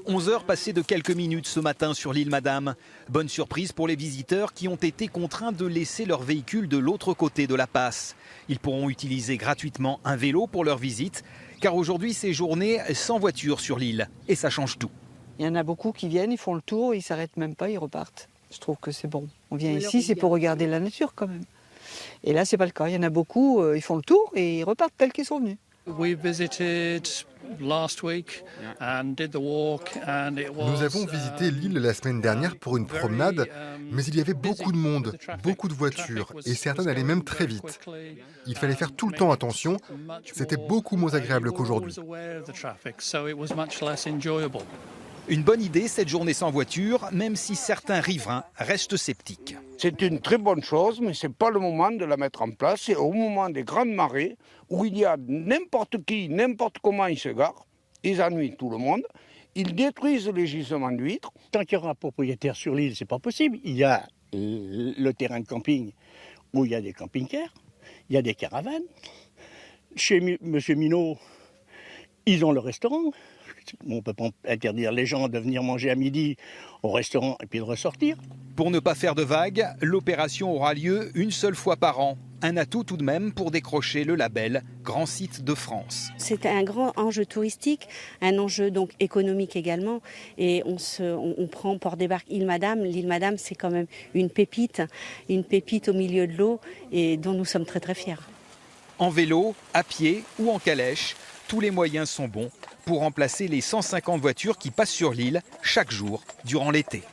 11 heures passées de quelques minutes ce matin sur l'île Madame. Bonne surprise pour les visiteurs qui ont été contraints de laisser leur véhicule de l'autre côté de la passe. Ils pourront utiliser gratuitement un vélo pour leur visite, car aujourd'hui c'est journée sans voiture sur l'île. Et ça change tout. Il y en a beaucoup qui viennent, ils font le tour, ils ne s'arrêtent même pas, ils repartent. Je trouve que c'est bon. On vient ici, c'est pour regarder la nature quand même. Et là, c'est pas le cas. Il y en a beaucoup, ils font le tour et ils repartent tels qu'ils sont venus. Nous avons visité l'île la semaine dernière pour une promenade, mais il y avait beaucoup de monde, beaucoup de voitures, et certaines allaient même très vite. Il fallait faire tout le temps attention, c'était beaucoup moins agréable qu'aujourd'hui. Une bonne idée cette journée sans voiture, même si certains riverains restent sceptiques. C'est une très bonne chose, mais ce n'est pas le moment de la mettre en place. C'est au moment des grandes marées où il y a n'importe qui, n'importe comment ils se garent, ils ennuient tout le monde, ils détruisent les gisements d'huîtres. Tant qu'il y aura un propriétaire sur l'île, c'est pas possible. Il y a le terrain de camping où il y a des camping-cars, il y a des caravanes. Chez M. Minot, ils ont le restaurant. On ne peut pas interdire les gens de venir manger à midi au restaurant et puis de ressortir. Pour ne pas faire de vagues, l'opération aura lieu une seule fois par an. Un atout tout de même pour décrocher le label Grand Site de France. C'est un grand enjeu touristique, un enjeu donc économique également. Et on prend Port des Barques, Île Madame. L'île Madame, c'est quand même une pépite au milieu de l'eau et dont nous sommes très très fiers. En vélo, à pied ou en calèche, tous les moyens sont bons pour remplacer les 150 voitures qui passent sur l'île chaque jour durant l'été.